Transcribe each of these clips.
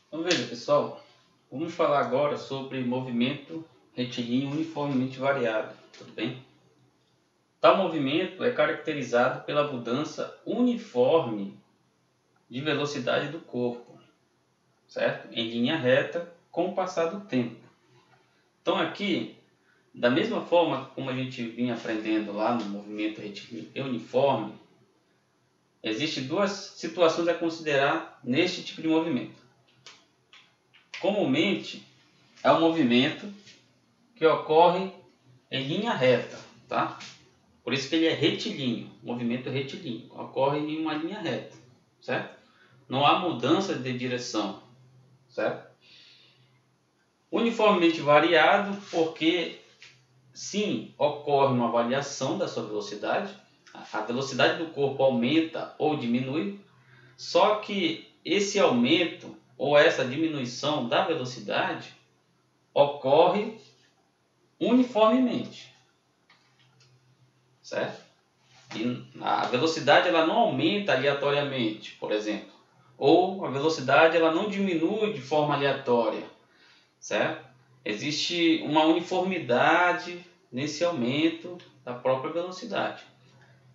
Então veja pessoal, vamos falar agora sobre movimento retilíneo uniformemente variado, tudo bem? Tal movimento é caracterizado pela mudança uniforme de velocidade do corpo, certo? Em linha reta com o passar do tempo. Então aqui, da mesma forma como a gente vinha aprendendo lá no movimento retilíneo uniforme, existem duas situações a considerar neste tipo de movimento. Comumente, é um movimento que ocorre em linha reta, tá? Por isso que ele é retilíneo, movimento retilíneo, ocorre em uma linha reta, certo? Não há mudança de direção, certo? Uniformemente variado, porque sim, ocorre uma variação da sua velocidade, a velocidade do corpo aumenta ou diminui, só que esse aumento ou essa diminuição da velocidade ocorre uniformemente, certo? E a velocidade ela não aumenta aleatoriamente, por exemplo, ou a velocidade ela não diminui de forma aleatória, certo? Existe uma uniformidade nesse aumento da própria velocidade.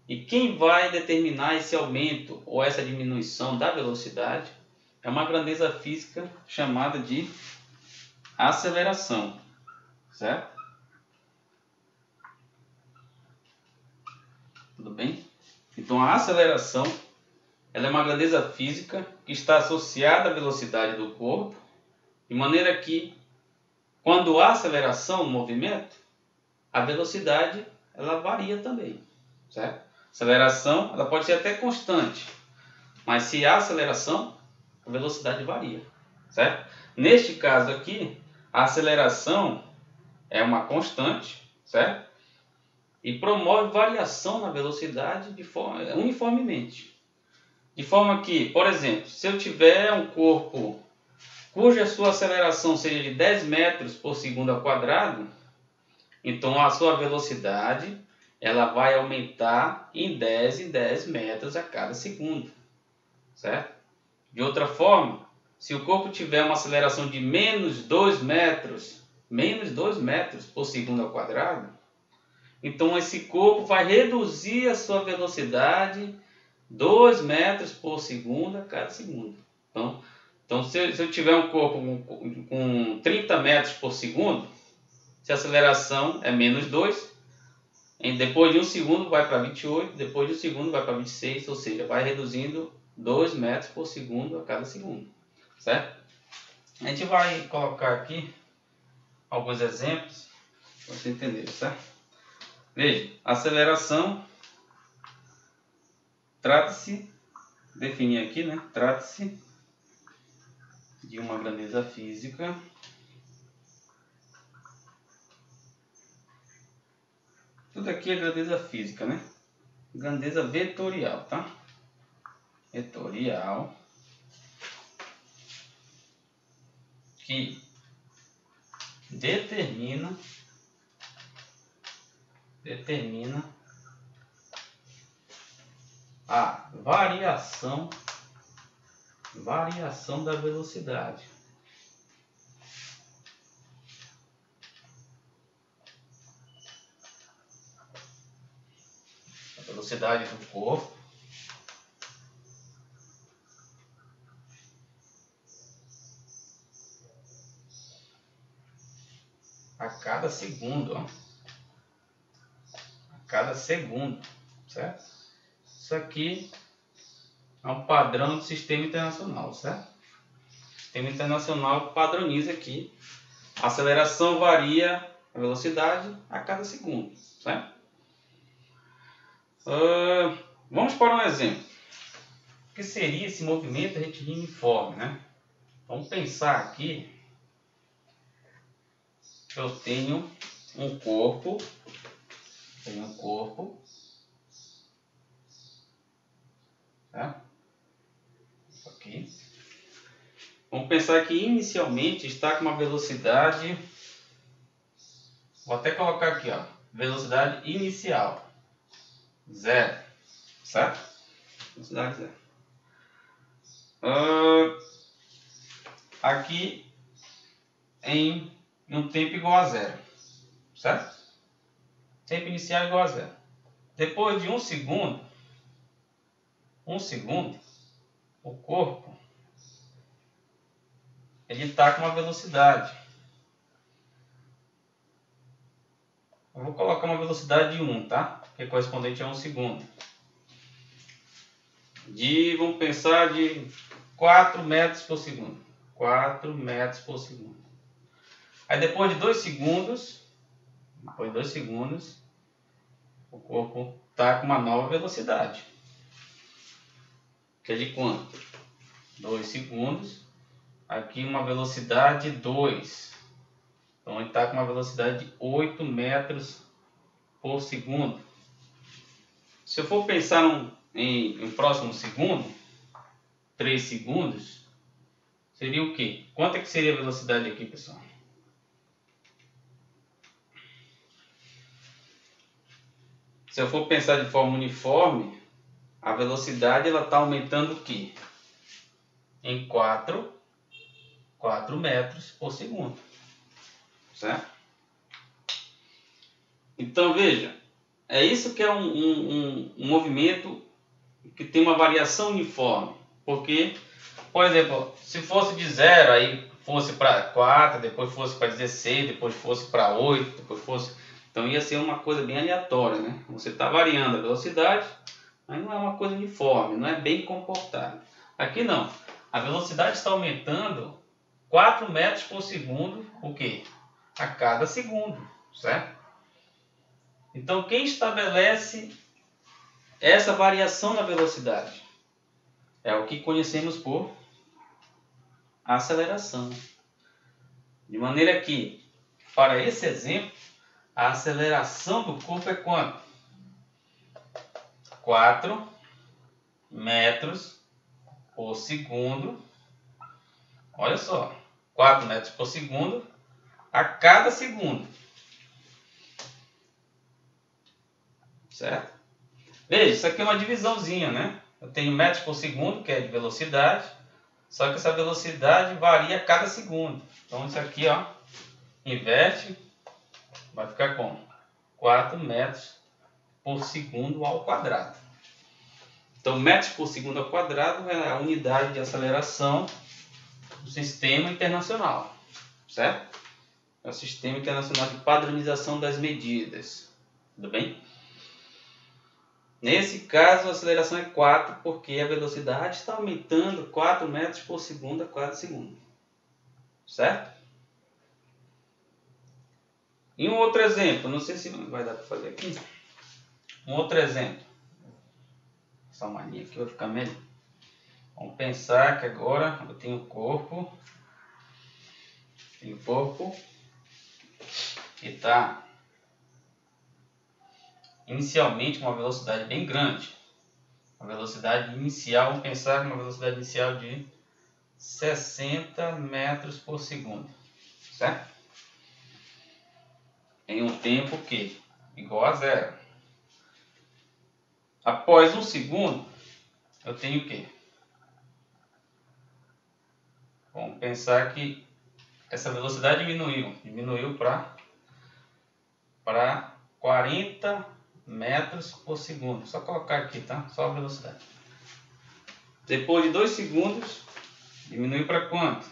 E quem vai determinar esse aumento ou essa diminuição da velocidade é uma grandeza física chamada de aceleração, certo? Tudo bem? Então a aceleração ela é uma grandeza física que está associada à velocidade do corpo, de maneira que quando há aceleração no movimento, a velocidade ela varia também, certo? Aceleração ela pode ser até constante, mas se há aceleração, a velocidade varia, certo? Neste caso aqui, a aceleração é uma constante, certo? E promove variação na velocidade de forma uniformemente. De forma que, por exemplo, se eu tiver um corpo cuja sua aceleração seja de 10 metros por segundo ao quadrado, então a sua velocidade ela vai aumentar em 10 metros a cada segundo, certo? De outra forma, se o corpo tiver uma aceleração de menos 2 metros por segundo ao quadrado, então esse corpo vai reduzir a sua velocidade 2 metros por segundo a cada segundo. Então se eu tiver um corpo com 30 metros por segundo, se a aceleração é menos 2, depois de um segundo vai para 28, depois de um segundo vai para 26, ou seja, vai reduzindo 2 metros por segundo a cada segundo, certo? A gente vai colocar aqui alguns exemplos para você entender, certo? Veja, aceleração trata-se, definir aqui, né? Trata-se de uma grandeza física tudo aqui é grandeza física, né? Grandeza vetorial, tá? Vetorial que determina a variação da velocidade. A velocidade do corpo a cada segundo, ó. A cada segundo, certo? Isso aqui é um padrão do sistema internacional, certo? O sistema internacional padroniza aqui. A aceleração varia a velocidade a cada segundo, certo? Vamos para um exemplo. O que seria esse movimento retilíneo uniforme, né? Vamos pensar aqui que eu tenho um corpo, tá? Aqui. Vamos pensar que inicialmente está com uma velocidade, vou até colocar aqui, ó, velocidade inicial, 0, certo? Velocidade 0. aqui em um tempo igual a zero, certo? Tempo inicial igual a zero. Depois de um segundo, o corpo ele está com uma velocidade. Eu vou colocar uma velocidade de 1, tá? Que é correspondente a 1 segundo. Vamos pensar de 4 metros por segundo. 4 metros por segundo. Aí depois de 2 segundos, o corpo está com uma nova velocidade. Que é de quanto? 2 segundos. Aqui uma velocidade 2. Então ele está com uma velocidade de 8 metros por segundo. Se eu for pensar em próximo segundo, 3 segundos, seria o quê? Quanto é que seria a velocidade aqui, pessoal? Se eu for pensar de forma uniforme, a velocidade ela está aumentando o quê? Em 4 metros por segundo. Certo? Então veja, é isso que é um movimento que tem uma variação uniforme. Porque, por exemplo, se fosse de 0, aí fosse para 4, depois fosse para 16, depois fosse para 8, depois fosse... Então ia ser uma coisa bem aleatória, né? Você está variando a velocidade, mas não é uma coisa uniforme, não é bem comportada. Aqui não. A velocidade está aumentando 4 metros por segundo, o quê? A cada segundo, certo? Então quem estabelece essa variação na velocidade é o que conhecemos por aceleração. De maneira que, para esse exemplo, a aceleração do corpo é quanto? 4 metros por segundo. Olha só, 4 metros por segundo a cada segundo. Certo? Veja, isso aqui é uma divisãozinha, né? Eu tenho metros por segundo, que é de velocidade, só que essa velocidade varia a cada segundo. Então isso aqui, ó, inverte, vai ficar como? 4 metros por segundo ao quadrado. Então, metros por segundo ao quadrado é a unidade de aceleração do Sistema Internacional, certo? É o Sistema Internacional de Padronização das Medidas. Tudo bem? Nesse caso, a aceleração é 4, porque a velocidade está aumentando 4 metros por segundo a cada segundo. Certo? E um outro exemplo, não sei se vai dar para fazer aqui. Um outro exemplo. Essa mania aqui vai ficar melhor. Vamos pensar que agora eu tenho um corpo. Tem um corpo que está inicialmente com uma velocidade bem grande. A velocidade inicial, vamos pensar uma velocidade inicial de 60 metros por segundo. Certo? Em um tempo que igual a zero. Após um segundo, eu tenho o quê? Vamos pensar que essa velocidade diminuiu para 40 metros por segundo. Só colocar aqui, tá? Só a velocidade. Depois de 2 segundos, diminuiu para quanto?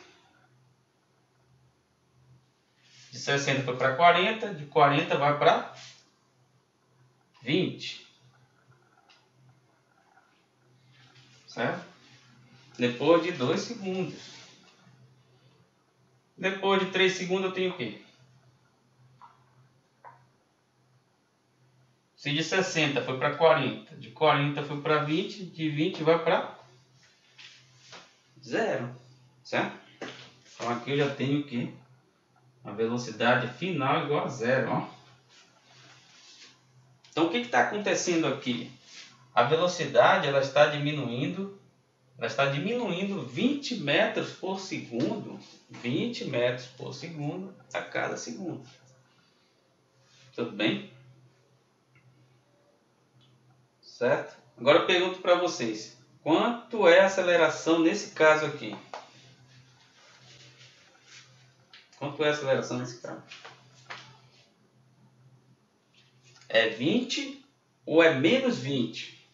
De 60 foi para 40, de 40 vai para 20. Certo? Depois de 2 segundos. Depois de 3 segundos eu tenho o quê? Se de 60 foi para 40, de 40 foi para 20, de 20 vai para 0. Certo? Então aqui eu já tenho o quê? A velocidade final igual a 0. Ó. Então o que está acontecendo aqui? A velocidade ela está diminuindo 20 metros por segundo, 20 metros por segundo a cada segundo. Tudo bem? Certo? Agora eu pergunto para vocês, quanto é a aceleração nesse caso aqui? Quanto é a aceleração desse carro? É 20 ou é menos 20?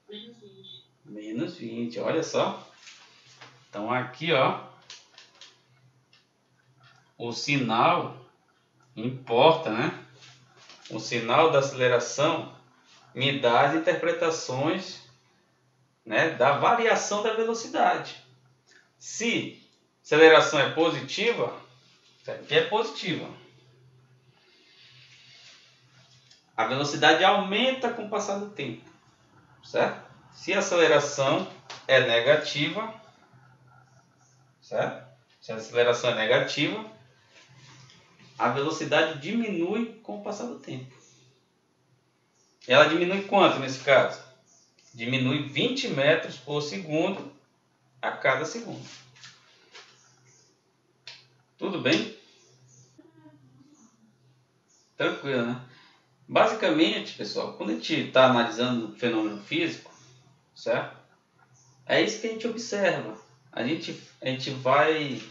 Menos 20. Menos 20, olha só. Então aqui, ó, o sinal importa, né? O sinal da aceleração me dá as interpretações, né, da variação da velocidade. Se a aceleração é positiva, isso aqui é positiva. A velocidade aumenta com o passar do tempo, certo? Se a aceleração é negativa, certo? Se a aceleração é negativa, a velocidade diminui com o passar do tempo. Ela diminui quanto nesse caso? Diminui 20 metros por segundo a cada segundo. Tudo bem? Tranquilo, né? Basicamente, pessoal, quando a gente está analisando um fenômeno físico, certo? É isso que a gente observa. A gente vai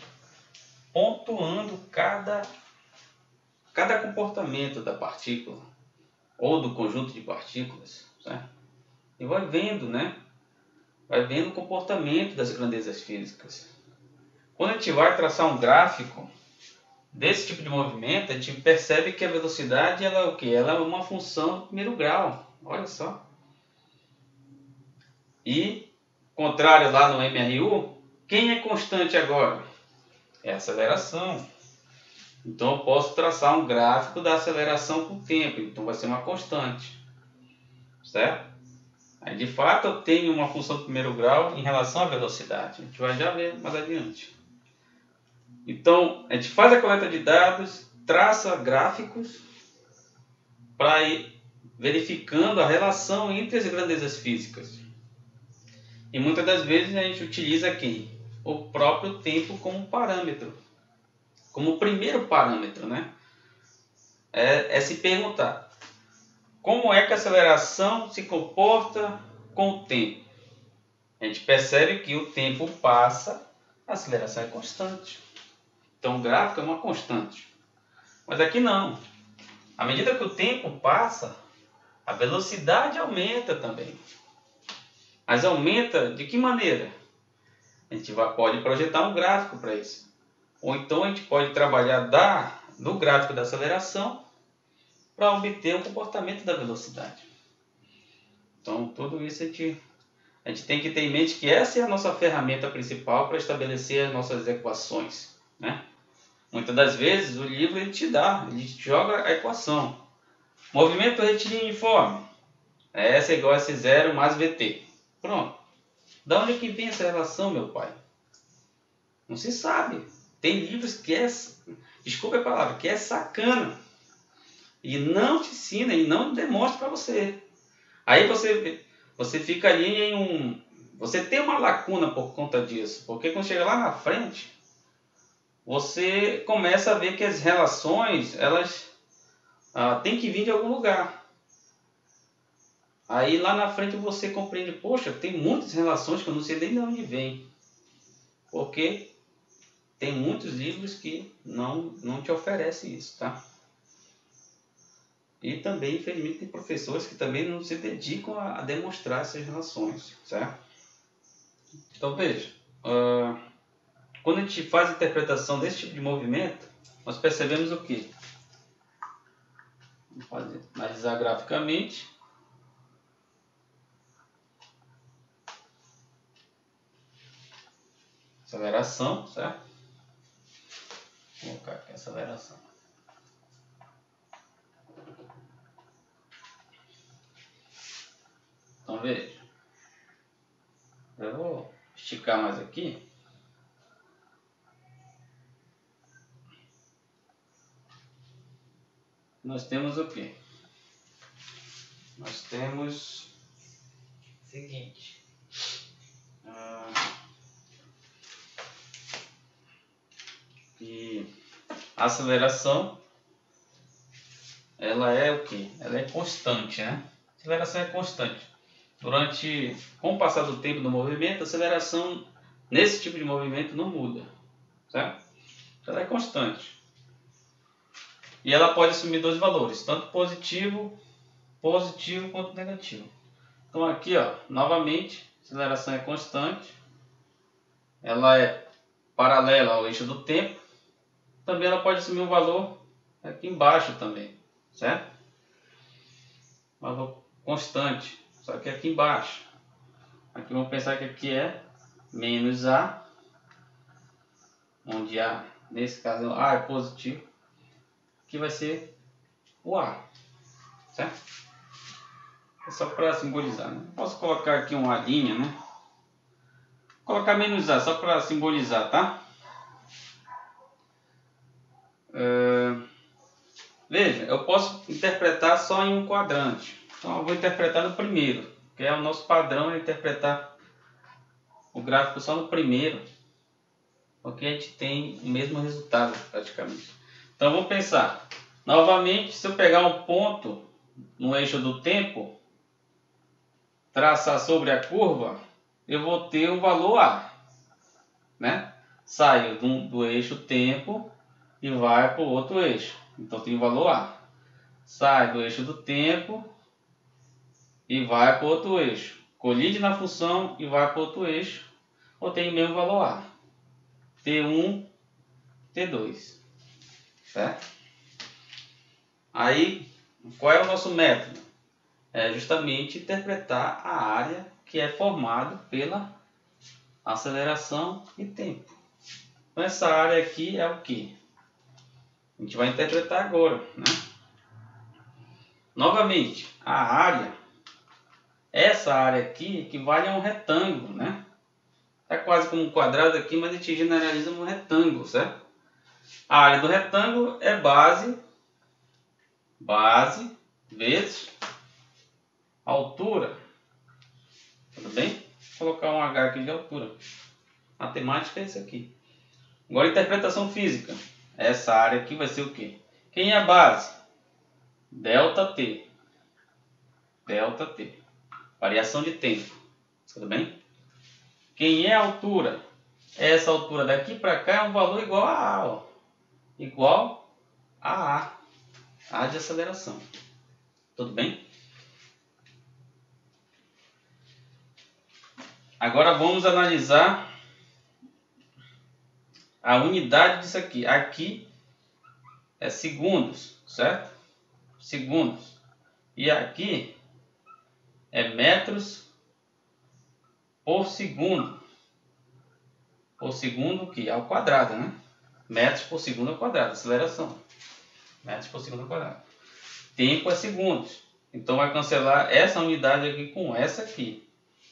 pontuando cada comportamento da partícula ou do conjunto de partículas, certo? E vai vendo, né? Vai vendo o comportamento das grandezas físicas. Quando a gente vai traçar um gráfico desse tipo de movimento, a gente percebe que a velocidade ela é o quê? Ela é uma função do primeiro grau. Olha só. E, contrário lá no MRU, quem é constante agora? É a aceleração. Então eu posso traçar um gráfico da aceleração com o tempo. Então vai ser uma constante. Certo? Aí de fato eu tenho uma função do primeiro grau em relação à velocidade. A gente vai já ver mais adiante. Então a gente faz a coleta de dados, traça gráficos para ir verificando a relação entre as grandezas físicas. E muitas das vezes a gente utiliza aqui o próprio tempo como parâmetro, como primeiro parâmetro, né? É se perguntar como é que a aceleração se comporta com o tempo. A gente percebe que o tempo passa, a aceleração é constante. Então o gráfico é uma constante. Mas aqui não. À medida que o tempo passa, a velocidade aumenta também. Mas aumenta de que maneira? A gente pode projetar um gráfico para isso. Ou então a gente pode trabalhar no gráfico da aceleração para obter o comportamento da velocidade. Então tudo isso a gente tem que ter em mente que essa é a nossa ferramenta principal para estabelecer as nossas equações, né? Muitas das vezes o livro ele te joga a equação. Movimento retilíneo uniforme. S é igual a S0 mais VT. Pronto. Da onde é que vem essa relação, meu pai? Não se sabe. Tem livros que desculpa a palavra, que é sacana. E não te ensina e não demonstra para você. Aí você fica ali você tem uma lacuna por conta disso. Porque quando chega lá na frente, você começa a ver que as relações, elas têm que vir de algum lugar. Aí lá na frente você compreende, poxa, tem muitas relações que eu não sei nem de onde vem. Porque tem muitos livros que não te oferecem isso, tá? E também, infelizmente, tem professores que também não se dedicam a demonstrar essas relações, certo? Então veja, quando a gente faz a interpretação desse tipo de movimento, nós percebemos o quê? Vamos analisar graficamente. Aceleração, certo? Vou colocar aqui a aceleração. Então veja, eu vou esticar mais aqui. Nós temos o quê? Nós temos o seguinte. Que a aceleração ela é o quê? Ela é constante, né? A aceleração é constante. Com o passar do tempo do movimento, a aceleração nesse tipo de movimento não muda, certo? Ela é constante. E ela pode assumir dois valores, tanto positivo quanto negativo. Então aqui, ó, novamente, a aceleração é constante. Ela é paralela ao eixo do tempo. Também ela pode assumir um valor aqui embaixo também, certo? Valor constante, só que aqui embaixo. Aqui vamos pensar que aqui é menos A, onde A, nesse caso, A é positivo. Aqui vai ser o A, certo? É só para simbolizar, né? Posso colocar aqui uma linha, né? Vou colocar menos A, só para simbolizar, tá? Veja, eu posso interpretar só em um quadrante. Então eu vou interpretar no primeiro, que é o nosso padrão, é interpretar o gráfico só no primeiro, porque a gente tem o mesmo resultado praticamente. Então vamos pensar, novamente, se eu pegar um ponto no eixo do tempo, traçar sobre a curva, eu vou ter o valor A, né? Saio do eixo tempo e vai para o outro eixo, então tem o valor A. Sai do eixo do tempo e vai para o outro eixo. Colide na função e vai para o outro eixo, ou tem o mesmo valor A. T1, T2. Certo? Aí, qual é o nosso método? É justamente interpretar a área que é formada pela aceleração e tempo. Então, essa área aqui é o que? A gente vai interpretar agora, né? Novamente, a área, essa área aqui equivale a um retângulo, né? É quase como um quadrado aqui, mas a gente generaliza um retângulo, certo? A área do retângulo é base vezes altura. Tudo bem? Vou colocar um H aqui de altura. Matemática é isso aqui. Agora, interpretação física. Essa área aqui vai ser o quê? Quem é a base? ΔT. ΔT. Variação de tempo. Tudo bem? Quem é a altura? Essa altura daqui para cá é um valor igual a A. Ó. Igual a A. A de aceleração. Tudo bem? Agora vamos analisar a unidade disso aqui. Aqui é segundos, certo? Segundos. E aqui é metros por segundo. Por segundo que ao quadrado, né? Metros por segundo ao quadrado, aceleração. Metros por segundo ao quadrado. Tempo é segundos. Então vai cancelar essa unidade aqui com essa aqui.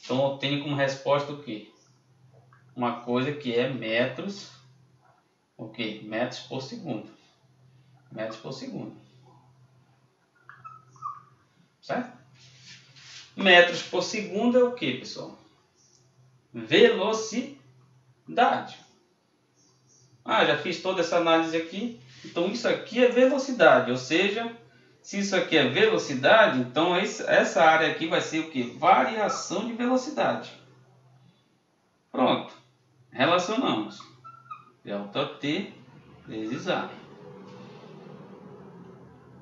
Então eu tenho como resposta o quê? Uma coisa que é metros, o quê? Metros por segundo. Metros por segundo. Certo? Metros por segundo é o quê, pessoal? Velocidade. Já fiz toda essa análise aqui. Então isso aqui é velocidade, ou seja, se isso aqui é velocidade, então essa área aqui vai ser o quê? Variação de velocidade. Pronto. Relacionamos. ΔT vezes A.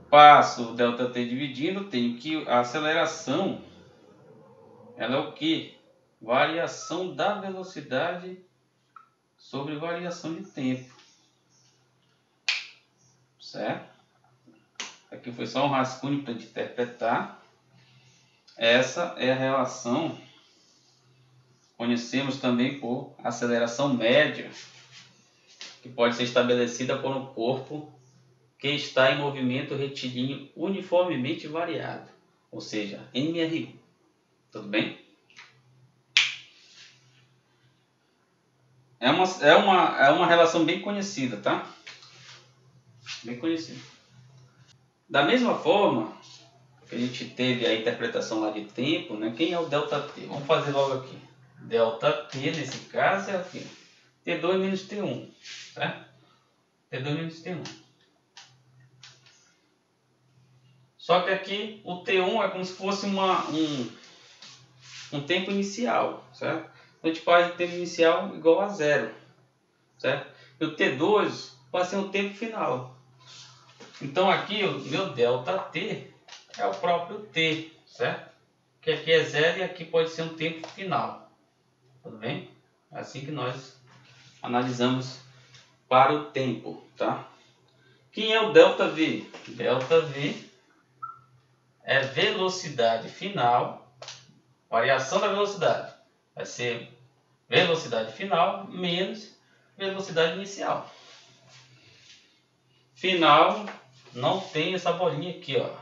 Passo o ΔT dividindo, tenho que a aceleração, ela é o quê? Variação da velocidade sobre variação de tempo. Certo? Aqui foi só um rascunho para interpretar. Essa é a relação, conhecemos também por aceleração média, que pode ser estabelecida por um corpo que está em movimento retilíneo uniformemente variado, ou seja, MRU. Tudo bem? É uma relação bem conhecida, tá? Bem conhecida. Da mesma forma que a gente teve a interpretação lá de tempo, né? Quem é o ΔT? Vamos fazer logo aqui. ΔT nesse caso é aqui. T2 menos T1, certo? T2 menos T1. Só que aqui o T1 é como se fosse um tempo inicial, certo? Então a gente faz o tempo inicial igual a zero, certo? E o T2 vai ser um tempo final. Então aqui o meu ΔT é o próprio t, certo? Que aqui é zero e aqui pode ser um tempo final. Tudo bem? É assim que nós analisamos para o tempo, tá? Quem é o ΔV? ΔV é velocidade final, variação da velocidade. Vai ser velocidade final menos velocidade inicial. Final não tem essa bolinha aqui, ó.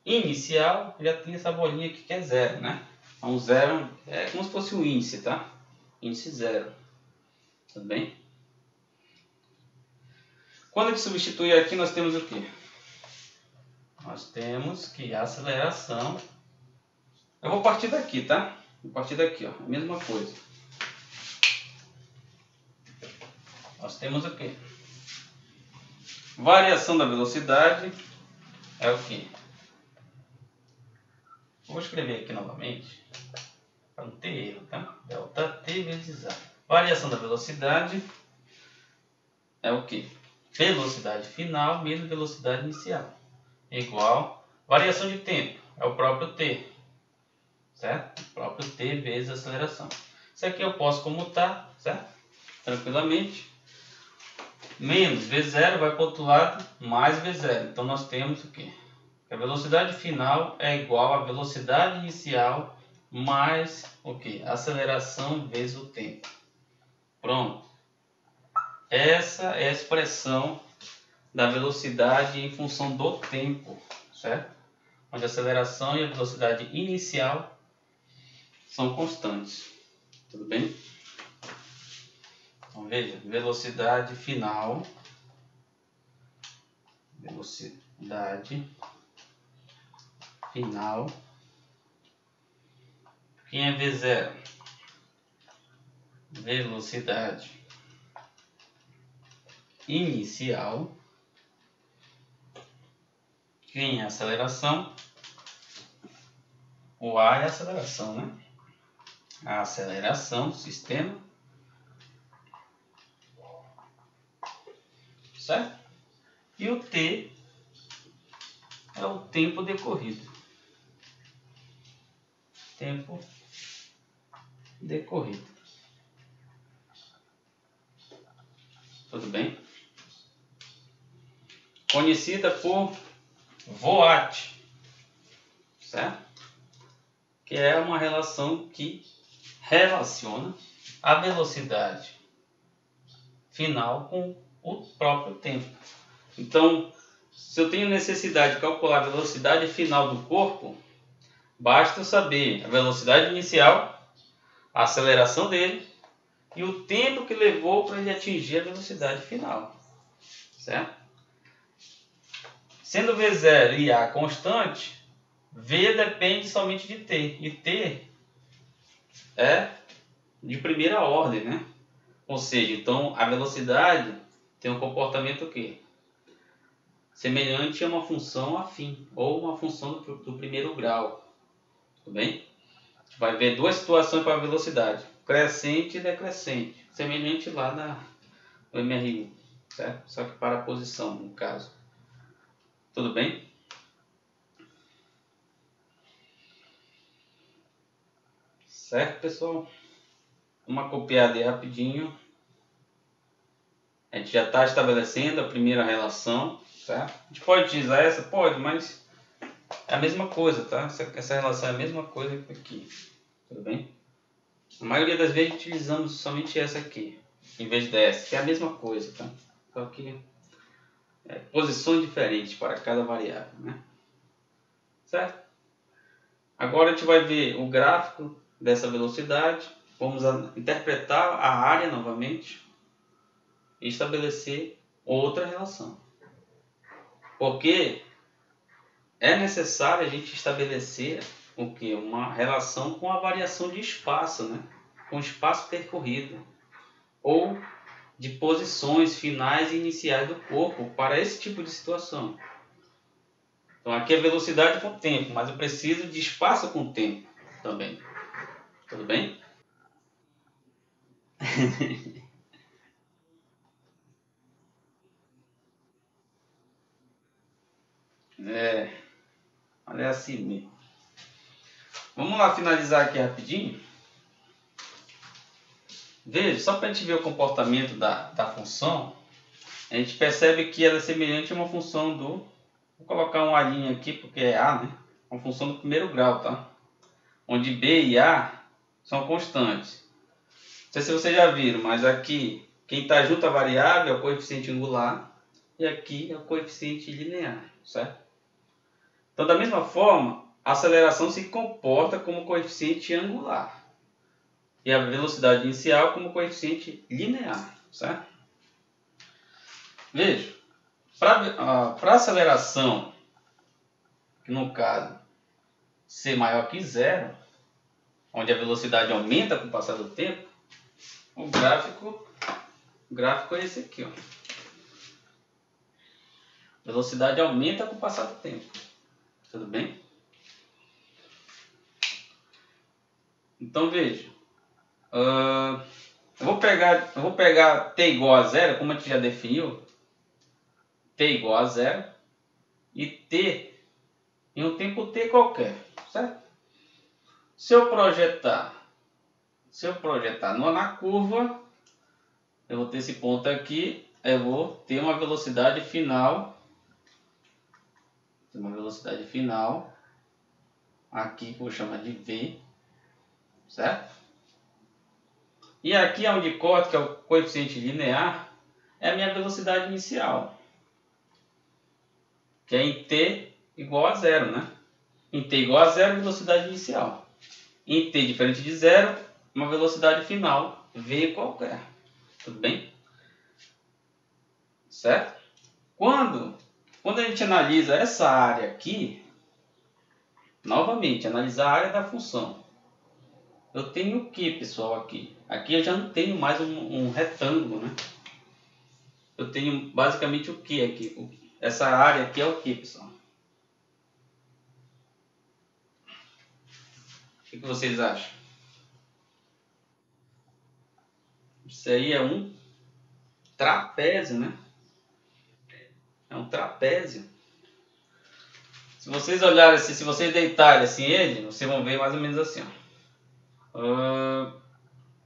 Inicial já tem essa bolinha aqui que é zero, né? Então zero é como se fosse o índice, tá? Índice zero. Tudo bem? Quando a gente substituir aqui, nós temos o quê? Nós temos que a aceleração... Eu vou partir daqui, tá? Vou partir daqui, ó. A mesma coisa. Nós temos o quê? Variação da velocidade é o quê? Vou escrever aqui novamente, para não ter erro, tá? ΔT vezes A. Variação da velocidade é o quê? Velocidade final menos velocidade inicial. Igual variação de tempo, é o próprio t. Certo? O próprio t vezes a aceleração. Isso aqui eu posso comutar, certo? Tranquilamente. Menos V0 vai para o outro lado, mais V0. Então nós temos o quê? A velocidade final é igual à velocidade inicial mais o quê? Aceleração vezes o tempo. Pronto. Essa é a expressão da velocidade em função do tempo, certo? Onde a aceleração e a velocidade inicial são constantes. Tudo bem? Então veja, velocidade final, quem é V0? Velocidade inicial. Quem é aceleração? O A é a aceleração, né? A aceleração do sistema. Certo? E o T é o tempo decorrido. Tempo decorrido. Tudo bem? Conhecida por Voat, certo? Que é uma relação que relaciona a velocidade final com o próprio tempo. Então, se eu tenho necessidade de calcular a velocidade final do corpo, basta saber a velocidade inicial, a aceleração dele e o tempo que levou para ele atingir a velocidade final, certo? Sendo V0 e A constante, V depende somente de T, e T é de primeira ordem, né? Ou seja, então a velocidade tem um comportamento o quê? Semelhante a uma função afim, ou uma função do primeiro grau. Tudo bem? A gente vai ver duas situações para a velocidade, crescente e decrescente, semelhante lá no MRU, certo? Só que para a posição, no caso. Tudo bem? Certo, pessoal? Uma copiada aí rapidinho. A gente já está estabelecendo a primeira relação, certo? A gente pode utilizar essa? Pode, mas é a mesma coisa, tá? Essa relação é a mesma coisa que aqui. Tudo bem? A maioria das vezes utilizamos somente essa aqui, em vez dessa, que é a mesma coisa, tá? Só que posições diferentes para cada variável, né? Certo? Agora a gente vai ver o gráfico dessa velocidade. Vamos interpretar a área novamente e estabelecer outra relação. Porque é necessário a gente estabelecer o que? Uma relação com a variação de espaço, né? Com o espaço percorrido, ou de posições finais e iniciais do corpo para esse tipo de situação. Então aqui é velocidade com tempo, mas eu preciso de espaço com tempo também. Tudo bem? Mas é assim mesmo. Vamos lá finalizar aqui rapidinho. Veja, só para a gente ver o comportamento da função, a gente percebe que ela é semelhante a uma função do... Vou colocar uma linha aqui porque é A, né? Uma função do primeiro grau, tá? Onde B e A são constantes. Não sei se vocês já viram, mas aqui quem está junto à variável é o coeficiente angular e aqui é o coeficiente linear, certo? Então, da mesma forma, a aceleração se comporta como coeficiente angular e a velocidade inicial como coeficiente linear, certo? Veja, para a aceleração, que no caso ser maior que zero, onde a velocidade aumenta com o passar do tempo, o gráfico é esse aqui, ó. Velocidade aumenta com o passar do tempo. Tudo bem? Então veja, eu vou pegar t igual a zero, como a gente já definiu, t igual a zero e t em um tempo t qualquer, certo? Se eu projetar na curva, eu vou ter esse ponto aqui, eu vou ter uma velocidade final, aqui que eu vou chamar de v, certo? E aqui onde corta, que é o coeficiente linear, é a minha velocidade inicial, que é em t igual a zero, né? Em t igual a zero, velocidade inicial. Em t diferente de zero, uma velocidade final, v qualquer. Tudo bem? Certo? Quando a gente analisa essa área aqui, novamente, analisar a área da função. Eu tenho o que, pessoal, aqui? Aqui eu já não tenho mais um retângulo, né? Eu tenho basicamente o que aqui? Essa área aqui é o que, pessoal? O que vocês acham? Isso aí é um trapézio, né? É um trapézio. Se vocês olharem assim, se vocês deitarem assim ele, vocês vão ver mais ou menos assim, ó.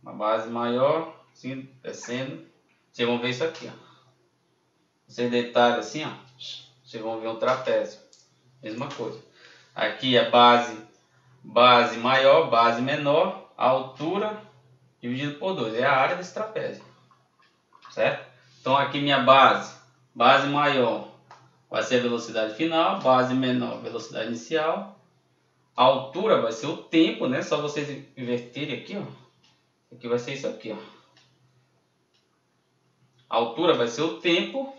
Uma base maior, assim, descendo. Vocês vão ver isso aqui, ó. Vocês deitarem assim, ó, vocês vão ver um trapézio. Mesma coisa. Aqui é base maior, base menor, a altura dividido por 2. É a área desse trapézio. Certo? Então aqui minha base maior vai ser a velocidade final, base menor, velocidade inicial. A altura vai ser o tempo, né? Só vocês inverterem aqui, ó. Aqui vai ser isso aqui, ó. A altura vai ser o tempo.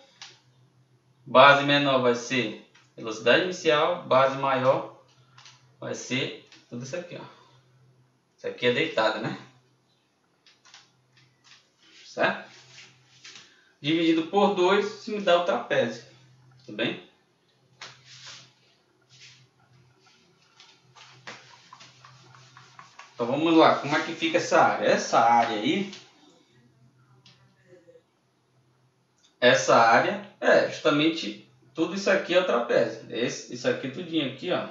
Base menor vai ser velocidade inicial, base maior vai ser tudo isso aqui, ó. Isso aqui é deitada, né? Certo? Dividido por 2, isso me dá o trapézio. Tudo bem? Então vamos lá, como é que fica essa área? Essa área aí, essa área é justamente tudo isso aqui é o trapézio. Isso aqui tudinho aqui, ó.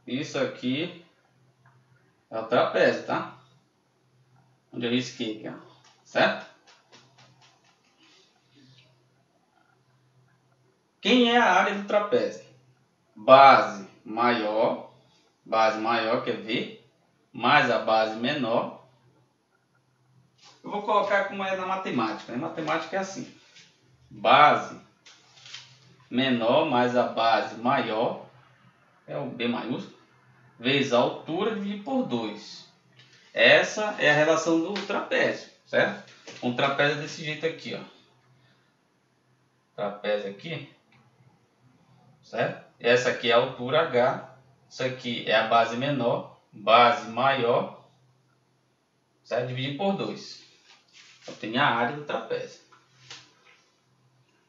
Isso aqui é o trapézio, tá? Onde eu risquei aqui, ó. Certo? Quem é a área do trapézio? Base maior, que é V, mais a base menor. Eu vou colocar como é na matemática. Na matemática é assim. Base menor mais a base maior, é o B maiúsculo, vezes a altura dividido por 2. Essa é a relação do trapézio, certo? Um trapézio desse jeito aqui, ó. Trapézio aqui, certo? Essa aqui é a altura H, isso aqui é a base menor, base maior, certo? Dividido por 2. Eu tenho a área do trapézio.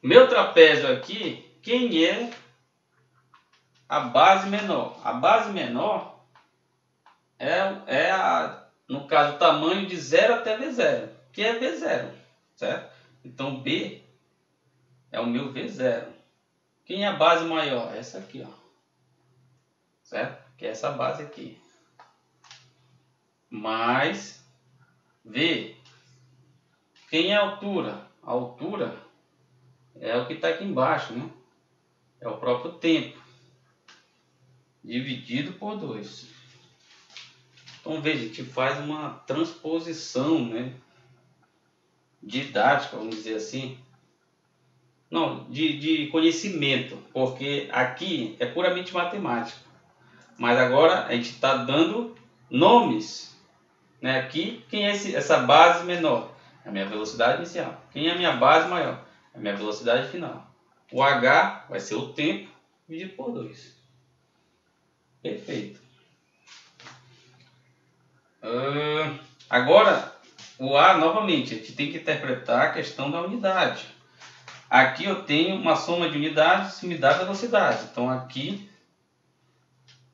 Meu trapézio aqui, quem é a base menor? A base menor no caso, o tamanho de 0 até V0, que é V0, certo? Então, B é o meu V0. Quem é a base maior? Essa aqui, ó. Certo? Que é essa base aqui. Mais V. Quem é a altura? A altura é o que está aqui embaixo, né? É o próprio tempo. Dividido por 2. Então, veja, a gente faz uma transposição, né? Didática, vamos dizer assim. Não, de conhecimento, porque aqui é puramente matemática. Mas agora a gente está dando nomes. Né? Aqui, quem é essa base menor? É a minha velocidade inicial. Quem é a minha base maior? É a minha velocidade final. O H vai ser o tempo dividido por 2. Perfeito. Agora, o A, novamente, a gente tem que interpretar a questão da unidade. Aqui eu tenho uma soma de unidades que me dá velocidade. Então, aqui,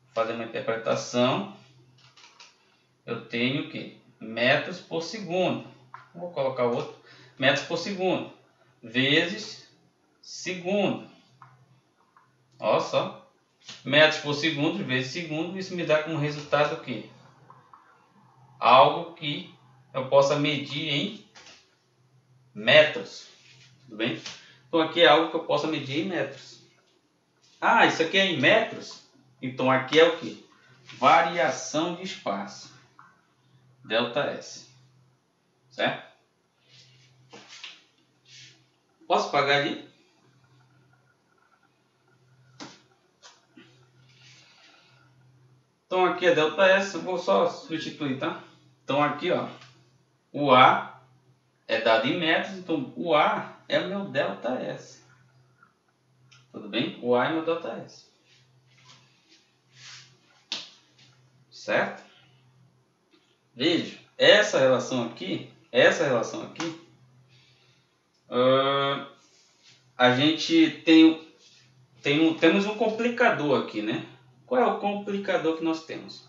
vou fazer uma interpretação, eu tenho o quê? Metros por segundo. Vou colocar outro. Metros por segundo. Vezes segundo. Olha só. Metros por segundo vezes segundo. Isso me dá como resultado o quê? Algo que eu possa medir em metros. Tudo bem? Então aqui é algo que eu possa medir em metros. Ah, isso aqui é em metros? Então aqui é o quê? Variação de espaço. ΔS. Certo? Posso pagar ali? Então aqui é ΔS, eu vou só substituir, tá? Então aqui, ó, o A é dado em metros, então o A é o meu ΔS. Tudo bem? O A é meu ΔS. Certo? Veja, essa relação aqui, a gente temos um complicador aqui, né? Qual é o complicador que nós temos?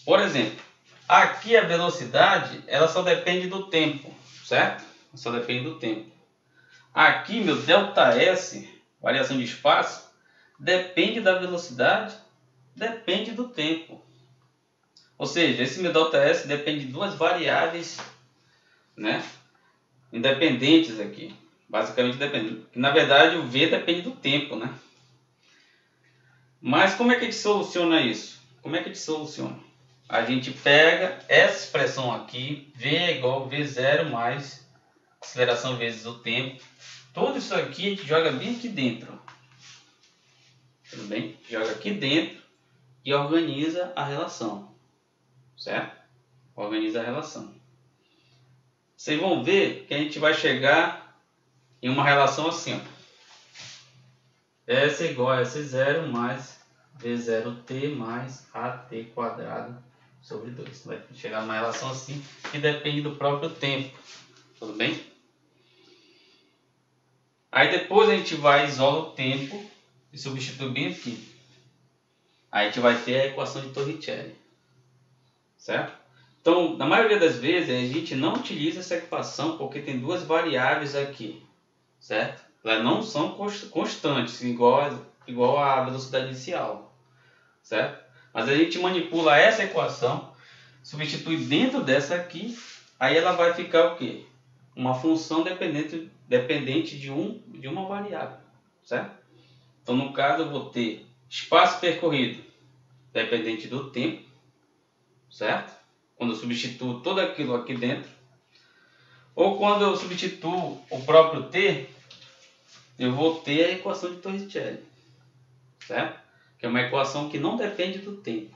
Por exemplo, aqui a velocidade, ela só depende do tempo, certo? Só depende do tempo. Aqui, meu ΔS, variação de espaço, depende da velocidade, depende do tempo. Ou seja, esse meu ΔS depende de duas variáveis, né? Independentes aqui. Basicamente depende. Na verdade, o V depende do tempo, né? Mas como é que a gente soluciona isso? Como é que a gente soluciona? A gente pega essa expressão aqui, V é igual a V0 mais aceleração vezes o tempo. Tudo isso aqui a gente joga bem aqui dentro. Tudo bem? Joga aqui dentro e organiza a relação. Certo? Organiza a relação. Vocês vão ver que a gente vai chegar em uma relação assim. Ó. S é igual a S0 mais V0t mais AT quadrado sobre 2. Vai chegar numa relação assim que depende do próprio tempo. Tudo bem? Aí depois a gente vai isolar o tempo e substitui bem aqui. Aí a gente vai ter a equação de Torricelli. Certo? Então, na maioria das vezes, a gente não utiliza essa equação porque tem duas variáveis aqui. Certo? Elas não são constantes, igual à velocidade inicial. Certo? Mas a gente manipula essa equação, substitui dentro dessa aqui, aí ela vai ficar o quê? Uma função dependente de uma variável. Certo? Então, no caso, eu vou ter espaço percorrido dependente do tempo, certo? Quando eu substituo tudo aquilo aqui dentro. Ou quando eu substituo o próprio t, eu vou ter a equação de Torricelli, certo? Que é uma equação que não depende do tempo.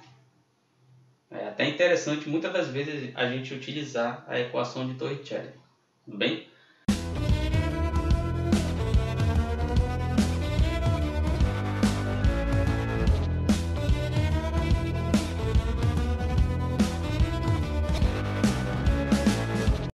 É até interessante, muitas das vezes, a gente utilizar a equação de Torricelli. Tudo bem?